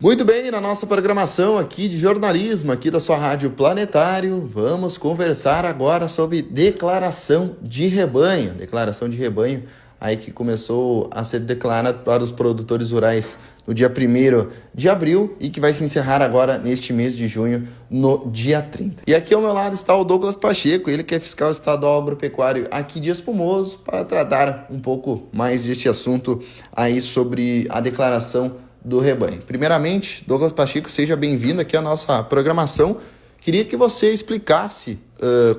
Muito bem, na nossa programação aqui de jornalismo, aqui da sua Rádio Planetário, vamos conversar agora sobre declaração de rebanho. Declaração de rebanho aí que começou a ser declarada para os produtores rurais no dia 1º de abril e que vai se encerrar agora neste mês de junho, no dia 30. E aqui ao meu lado está o Douglas Pacheco, ele que é fiscal estadual agropecuário aqui de Espumoso, para tratar um pouco mais deste assunto aí sobre a declaração do rebanho. Primeiramente, Douglas Pacheco, seja bem-vindo aqui à nossa programação. Queria que você explicasse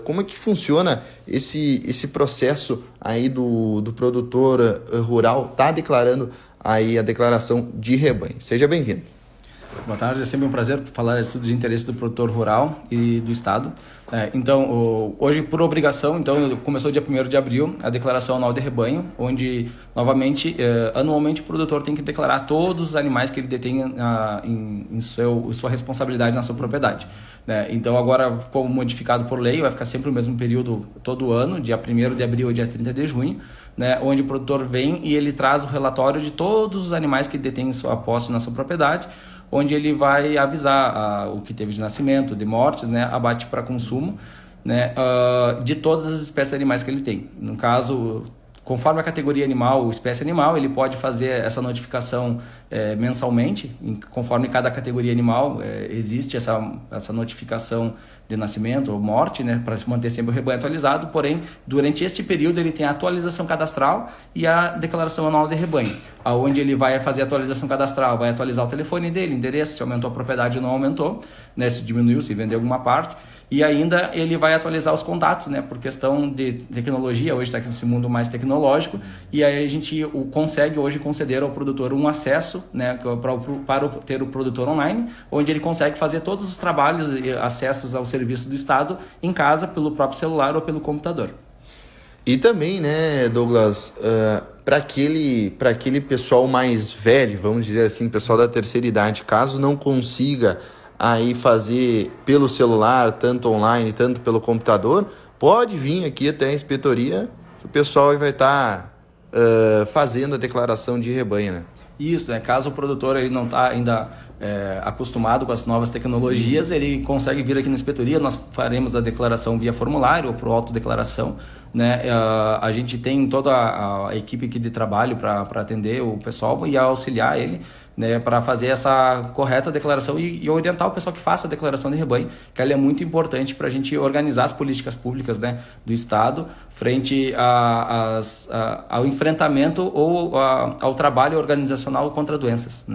como é que funciona esse processo aí do produtor rural tá declarando aí a declaração de rebanho. Seja bem-vindo. Boa tarde, é sempre um prazer falar isso de interesse do produtor rural e do Estado. Então, hoje, por obrigação, começou dia 1º de abril a declaração anual de rebanho, onde, novamente, anualmente o produtor tem que declarar todos os animais que ele detém em sua responsabilidade na sua propriedade. Então, agora ficou modificado por lei, vai ficar sempre o mesmo período todo ano, dia 1º de abril ao dia 30 de junho, onde o produtor vem e ele traz o relatório de todos os animais que ele detém em sua posse na sua propriedade, onde ele vai avisar o que teve de nascimento, de mortes, abate para consumo, de todas as espécies de animais que ele tem. No caso, conforme a categoria animal ou espécie animal, ele pode fazer essa notificação mensalmente, conforme cada categoria animal existe essa notificação de nascimento ou morte, para manter sempre o rebanho atualizado. Porém, durante esse período ele tem a atualização cadastral e a declaração anual de rebanho, onde ele vai fazer a atualização cadastral, vai atualizar o telefone dele, endereço, se aumentou a propriedade ou não aumentou, se diminuiu, se vendeu alguma parte. E ainda ele vai atualizar os contatos, por questão de tecnologia. Hoje está nesse mundo mais tecnológico, e aí a gente consegue hoje conceder ao produtor um acesso, para ter o produtor online, onde ele consegue fazer todos os trabalhos e acessos ao serviço do Estado em casa, pelo próprio celular ou pelo computador. E também, Douglas, para aquele pessoal mais velho, vamos dizer assim, pessoal da terceira idade, caso não consiga aí fazer pelo celular, tanto online, tanto pelo computador, pode vir aqui até a inspetoria, que o pessoal vai estar fazendo a declaração de rebanho, Isso, caso o produtor ele não está ainda acostumado com as novas tecnologias, ele consegue vir aqui na inspetoria, nós faremos a declaração via formulário ou por autodeclaração. A gente tem toda a equipe aqui de trabalho para atender o pessoal e auxiliar ele, para fazer essa correta declaração e orientar o pessoal que faça a declaração de rebanho, que ela é muito importante para a gente organizar as políticas públicas, do Estado frente ao enfrentamento ou ao trabalho organizacional contra doenças,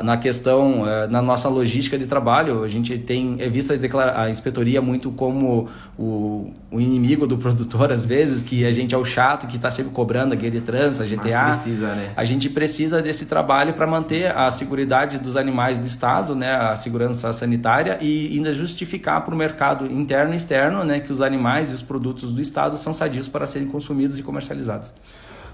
Na questão, na nossa logística de trabalho, a gente tem vista a inspetoria muito como o inimigo do produtor, às vezes, que a gente é o chato, que está sempre cobrando a guia de trânsito, a GTA. A gente precisa desse trabalho para manter a seguridade dos animais do Estado, a segurança sanitária, e ainda justificar para o mercado interno e externo, que os animais e os produtos do Estado são sadios para serem consumidos e comercializados.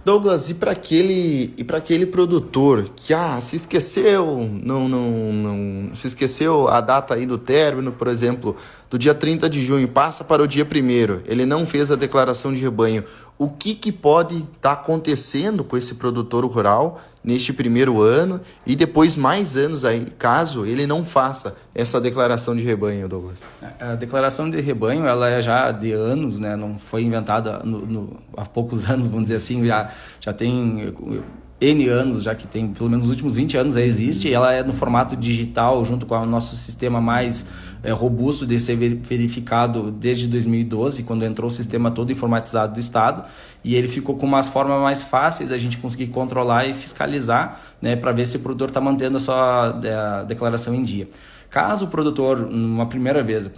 Douglas, e para aquele produtor que se esqueceu, não se esqueceu a data aí do término, por exemplo, do dia 30 de junho, passa para o dia 1º, ele não fez a declaração de rebanho, o que pode estar acontecendo com esse produtor rural neste primeiro ano e depois mais anos aí, caso ele não faça essa declaração de rebanho, Douglas? A declaração de rebanho, ela é já de anos, não foi inventada há poucos anos, vamos dizer assim, já tem N anos, já que tem pelo menos nos últimos 20 anos, existe, e ela é no formato digital, junto com o nosso sistema mais robusto de ser verificado desde 2012, quando entrou o sistema todo informatizado do Estado, e ele ficou com umas formas mais fáceis da gente conseguir controlar e fiscalizar, para ver se o produtor está mantendo a sua declaração em dia. Caso o produtor, numa primeira vez,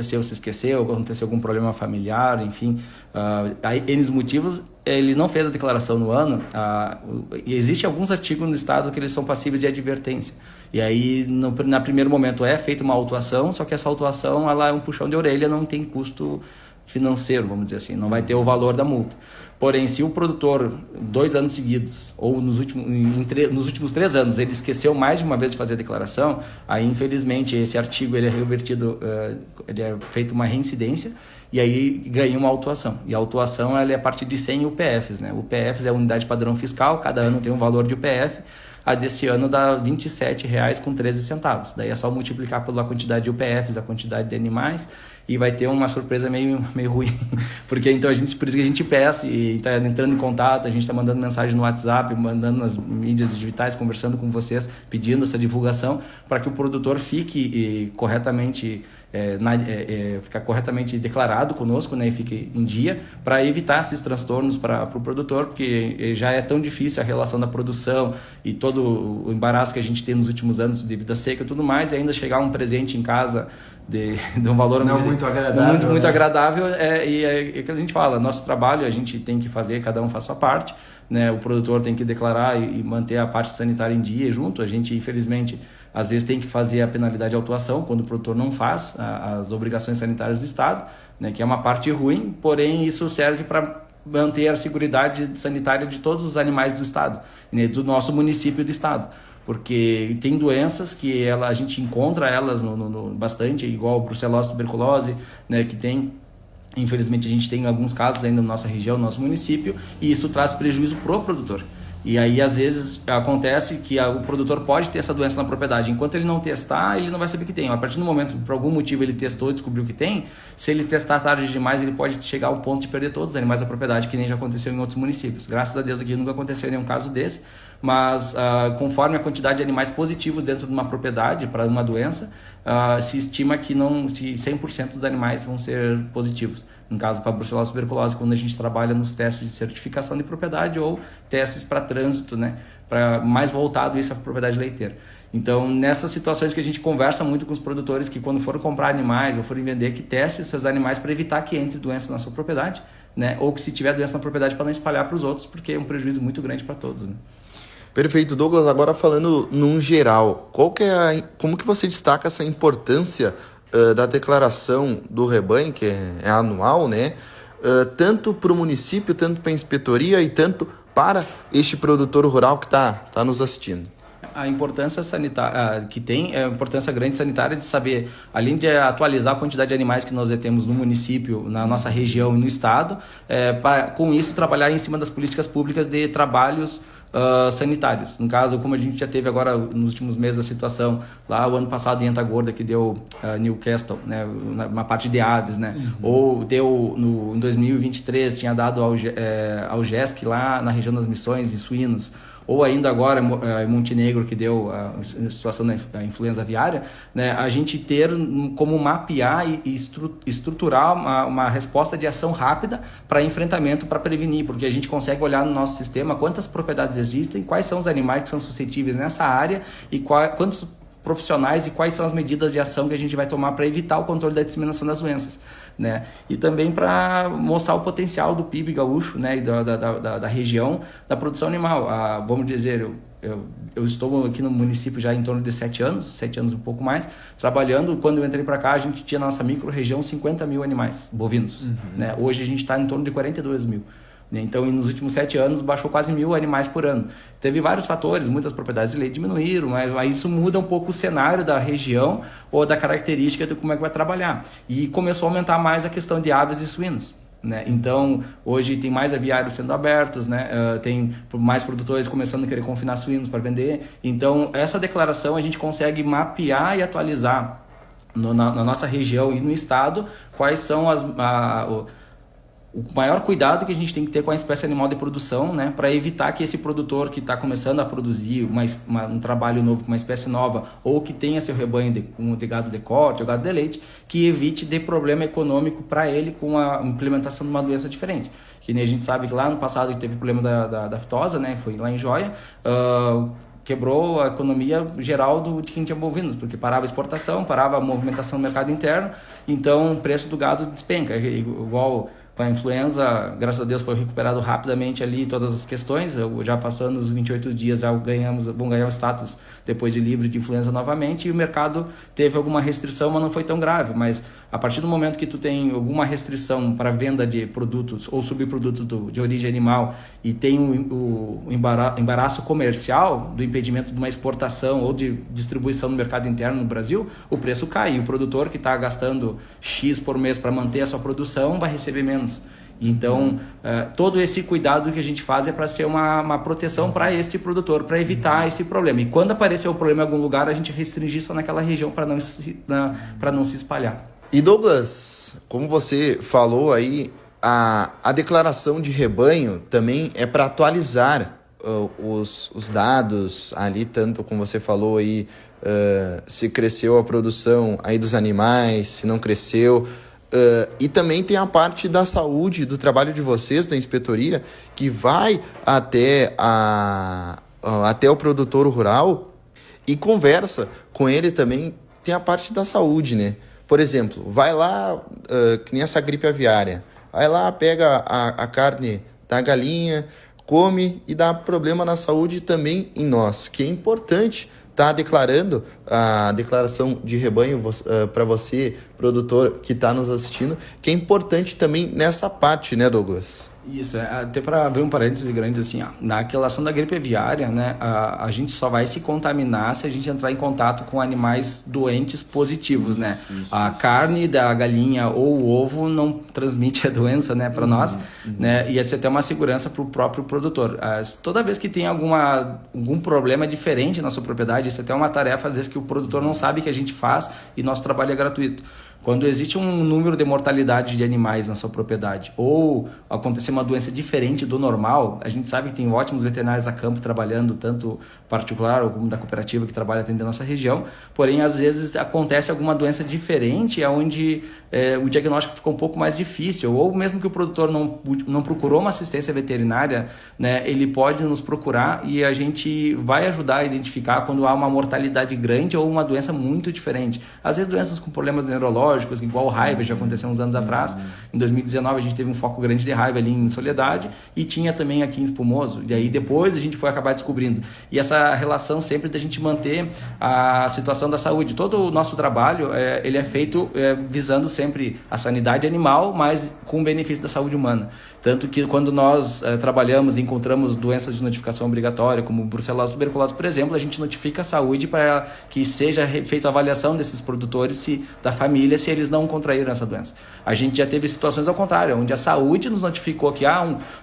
se esqueceu, aconteceu algum problema familiar, enfim, aí N motivos, ele não fez a declaração no ano, e existem alguns artigos no Estado que eles são passíveis de advertência. E aí, no primeiro momento, é feita uma autuação, só que essa autuação ela é um puxão de orelha, não tem custo financeiro, vamos dizer assim, não vai ter o valor da multa. Porém, se o produtor, 2 anos seguidos, ou nos últimos 3 anos, ele esqueceu mais de uma vez de fazer a declaração, aí, infelizmente, esse artigo ele é revertido, ele é feito uma reincidência, e aí ganha uma autuação. E a autuação ela é a partir de 100 UPFs. UPFs é a unidade padrão fiscal, cada ano tem um valor de UPF. a desse ano dá R$ 27,13. Daí é só multiplicar pela quantidade de UPFs, a quantidade de animais, e vai ter uma surpresa meio ruim, porque então por isso que a gente peça e está entrando em contato, a gente está mandando mensagem no WhatsApp, mandando nas mídias digitais, conversando com vocês, pedindo essa divulgação para que o produtor fique corretamente ficar corretamente declarado conosco, né, e fique em dia, para evitar esses transtornos para o produtor, porque já é tão difícil a relação da produção e todo o embaraço que a gente tem nos últimos anos devido à seca e tudo mais, e ainda chegar um presente em casa de um valor não muito agradável, muito né? agradável, é que a gente fala, nosso trabalho a gente tem que fazer, cada um faz a sua parte, né? O produtor tem que declarar e manter a parte sanitária em dia junto. A gente, infelizmente, às vezes tem que fazer a penalidade de autuação quando o produtor não faz as obrigações sanitárias do Estado, né? Que é uma parte ruim, porém isso serve para manter a seguridade sanitária de todos os animais do Estado, né? Do nosso município e do Estado. Porque tem doenças que a gente encontra elas bastante, igual brucelose, tuberculose, né, que tem, infelizmente a gente tem alguns casos ainda na nossa região, no nosso município, e isso traz prejuízo pro produtor. E aí, às vezes, acontece que o produtor pode ter essa doença na propriedade. Enquanto ele não testar, ele não vai saber que tem. A partir do momento, por algum motivo, ele testou e descobriu que tem, se ele testar tarde demais, ele pode chegar ao ponto de perder todos os animais da propriedade, que nem já aconteceu em outros municípios. Graças a Deus aqui nunca aconteceu nenhum caso desse, mas conforme a quantidade de animais positivos dentro de uma propriedade para uma doença, se estima que 100% dos animais vão ser positivos. No caso, para a brucelose e tuberculose, quando a gente trabalha nos testes de certificação de propriedade ou testes para trânsito, né, para mais voltado isso à propriedade leiteira. Então, nessas situações que a gente conversa muito com os produtores, que quando forem comprar animais ou forem vender, que testem seus animais para evitar que entre doença na sua propriedade, né, ou que se tiver doença na propriedade para não espalhar para os outros, porque é um prejuízo muito grande para todos, né. Perfeito, Douglas. Agora falando num geral, como que você destaca essa importância da declaração do rebanho, que é anual, né? Tanto para o município, tanto para a inspetoria e tanto para este produtor rural que está nos assistindo? A importância sanitária que tem é a importância grande sanitária de saber, além de atualizar a quantidade de animais que nós temos no município, na nossa região e no estado, com isso trabalhar em cima das políticas públicas de trabalhos sanitários. No caso, como a gente já teve agora nos últimos meses a situação lá o ano passado em Antagorda, que deu Newcastle, né, uma parte de aves, né? Ou deu em 2023 tinha dado ao GESC lá na região das Missões em suínos, ou ainda agora em Montenegro, que deu a situação da influenza aviária, né, a gente ter como mapear e estruturar uma resposta de ação rápida para enfrentamento, para prevenir, porque a gente consegue olhar no nosso sistema quantas propriedades existem, quais são os animais que são suscetíveis nessa área e quantos profissionais e quais são as medidas de ação que a gente vai tomar para evitar o controle da disseminação das doenças, né? E também para mostrar o potencial do PIB gaúcho, né, e da região, da produção animal. Vamos dizer, eu estou aqui no município já em torno de 7 anos um pouco mais, trabalhando. Quando eu entrei para cá, a gente tinha na nossa micro-região 50 mil animais bovinos, né? Hoje a gente está em torno de 42 mil. Então, nos últimos 7 anos, baixou quase 1.000 animais por ano. Teve vários fatores, muitas propriedades de leite diminuíram, mas isso muda um pouco o cenário da região ou da característica de como é que vai trabalhar. E começou a aumentar mais a questão de aves e suínos, né? Então, hoje tem mais aviários sendo abertos, né? Tem mais produtores começando a querer confinar suínos para vender. Então, essa declaração a gente consegue mapear e atualizar na nossa região e no estado quais são o maior cuidado que a gente tem que ter com a espécie animal de produção, né, para evitar que esse produtor que está começando a produzir um trabalho novo com uma espécie nova, ou que tenha seu rebanho de gado de corte ou gado de leite, que evite de problema econômico para ele com a implementação de uma doença diferente. Que nem a gente sabe que lá no passado teve problema da fitose, né, foi lá em Joia, quebrou a economia geral de quem tinha bovinos, porque parava a exportação, parava a movimentação no mercado interno, então o preço do gado despenca, igual com a influenza, graças a Deus foi recuperado rapidamente ali todas as questões, já passando os 28 dias já vão ganhar o status depois de livre de influenza novamente, e o mercado teve alguma restrição, mas não foi tão grave. Mas a partir do momento que tu tem alguma restrição para venda de produtos ou subprodutos de origem animal e tem o embaraço comercial do impedimento de uma exportação ou de distribuição no mercado interno no Brasil, o preço cai, e o produtor que está gastando X por mês para manter a sua produção vai receber menos. Então, todo esse cuidado que a gente faz é para ser uma proteção para este produtor, para evitar esse problema. E quando aparecer o problema em algum lugar, a gente restringir só naquela região para não se espalhar. E Douglas, como você falou aí, a declaração de rebanho também é para atualizar os dados ali, tanto como você falou aí, se cresceu a produção aí dos animais, se não cresceu. E também tem a parte da saúde, do trabalho de vocês, da inspetoria, que vai até o produtor rural e conversa com ele também. Tem a parte da saúde, né? Por exemplo, vai lá, que nem essa gripe aviária, vai lá, pega a carne da galinha, come e dá problema na saúde também em nós, que é importante estar declarando a declaração de rebanho para você, produtor que está nos assistindo, que é importante também nessa parte, né, Douglas? Isso, até para abrir um parêntese grande, assim, na relação da gripe aviária, né, a gente só vai se contaminar se a gente entrar em contato com animais doentes positivos, né? A carne da galinha ou o ovo não transmite a doença, né, para nós, né? E essa é até uma segurança para o próprio produtor. Toda vez que tem algum problema diferente na sua propriedade, isso é até uma tarefa, às vezes, que o produtor não sabe que a gente faz e nosso trabalho é gratuito. Quando existe um número de mortalidade de animais na sua propriedade ou acontecer uma doença diferente do normal, a gente sabe que tem ótimos veterinários a campo trabalhando, tanto particular como da cooperativa que trabalha dentro da nossa região, porém às vezes acontece alguma doença diferente onde o diagnóstico ficou um pouco mais difícil, ou mesmo que o produtor não procurou uma assistência veterinária, né, ele pode nos procurar e a gente vai ajudar a identificar quando há uma mortalidade grande ou uma doença muito diferente. Às vezes doenças com problemas neurológicos, igual raiva, já aconteceu uns anos atrás. Em 2019 a gente teve um foco grande de raiva ali em Soledade e tinha também aqui em Espumoso. E aí depois a gente foi acabar descobrindo. E essa relação sempre da gente manter a situação da saúde. Todo o nosso trabalho ele é feito visando sempre a sanidade animal, mas com o benefício da saúde humana. Tanto que quando nós trabalhamos e encontramos doenças de notificação obrigatória, como brucelose e tuberculose, por exemplo, a gente notifica a saúde para que seja feita a avaliação desses produtores da família, se eles não contraíram essa doença. A gente já teve situações ao contrário, onde a saúde nos notificou que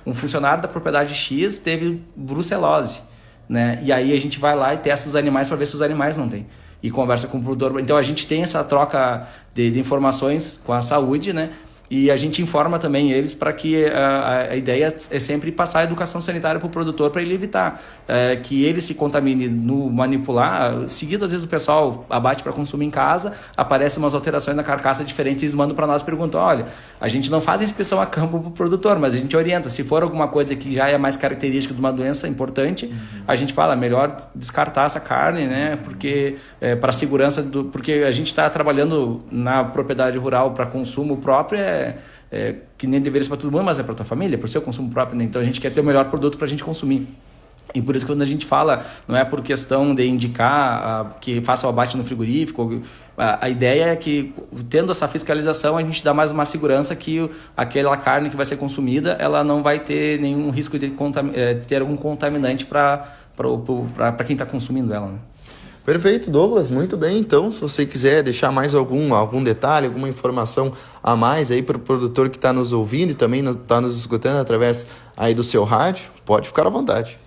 um funcionário da propriedade X teve brucelose, né? E aí a gente vai lá e testa os animais para ver se os animais não têm. E conversa com o produtor. Então a gente tem essa troca de informações com a saúde, né? E a gente informa também eles para que a ideia é sempre passar a educação sanitária para o produtor, para ele evitar que ele se contamine no manipular. Seguido, às vezes o pessoal abate para consumir em casa, aparecem umas alterações na carcaça diferentes, eles mandam para nós e perguntam: olha, a gente não faz inspeção a campo para o produtor, mas a gente orienta. Se for alguma coisa que já é mais característica de uma doença importante, a gente fala, melhor descartar essa carne, né? Porque para a segurança porque a gente está trabalhando na propriedade rural para consumo próprio, que nem deveria ser para todo mundo, mas é para tua família, para o seu consumo próprio, né? Então a gente quer ter o melhor produto para a gente consumir. E por isso que quando a gente fala, não é por questão de indicar que faça o abate no frigorífico, a ideia é que, tendo essa fiscalização, a gente dá mais uma segurança que aquela carne que vai ser consumida, ela não vai ter nenhum risco de ter algum contaminante para quem está consumindo ela, né? Perfeito, Douglas, muito bem. Então, se você quiser deixar mais algum detalhe, alguma informação a mais aí para o produtor que está nos ouvindo e também está nos escutando através aí do seu rádio, pode ficar à vontade.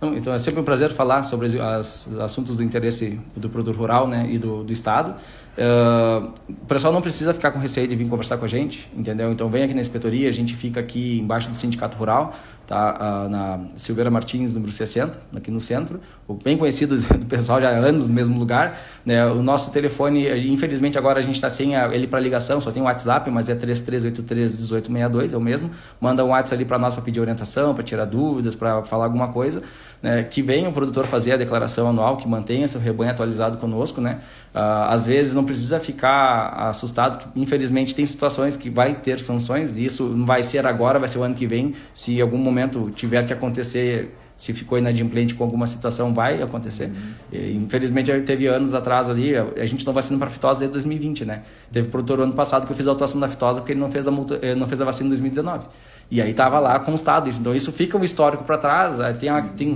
Então é sempre um prazer falar sobre os assuntos do interesse do produtor rural, né, e do Estado. O pessoal não precisa ficar com receio de vir conversar com a gente, entendeu? Então vem aqui na inspetoria, a gente fica aqui embaixo do Sindicato Rural, tá? Na Silveira Martins, número 60, aqui no centro, bem conhecido do pessoal já há anos no mesmo lugar, né? O nosso telefone, infelizmente agora a gente está sem ele para ligação, só tem o WhatsApp, mas é 33831862, é o mesmo. Manda um WhatsApp ali para nós para pedir orientação, para tirar dúvidas, para falar alguma coisa, né? Que venha o produtor fazer a declaração anual, que mantenha seu rebanho atualizado conosco, né? Às vezes não precisa ficar assustado, que infelizmente tem situações que vai ter sanções, e isso não vai ser agora, vai ser o ano que vem, se em algum momento tiver que acontecer se ficou inadimplente com alguma situação, vai acontecer. E, infelizmente, teve anos atrás ali, a gente não vacina para fitose desde 2020, né? Teve produtor ano passado que eu fiz a autuação da fitose porque ele não fez a vacina em 2019. E aí estava lá constado isso. Então isso fica um histórico para trás.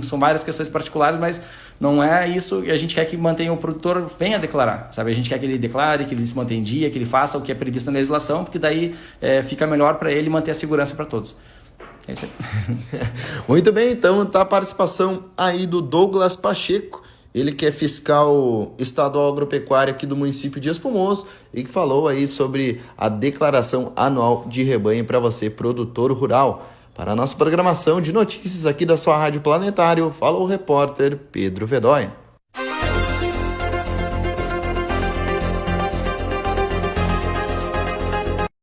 São várias questões particulares, mas não é isso. E a gente quer que mantenha o produtor venha declarar, sabe? A gente quer que ele declare, que ele se mantenha em dia, que ele faça o que é previsto na legislação, porque daí fica melhor para ele manter a segurança para todos. É isso aí. Muito bem, então tá a participação aí do Douglas Pacheco, ele que é fiscal estadual agropecuário aqui do município de Espumoso e que falou aí sobre a declaração anual de rebanho para você, produtor rural. Para a nossa programação de notícias aqui da sua Rádio Planetário, fala o repórter Pedro Vedóia.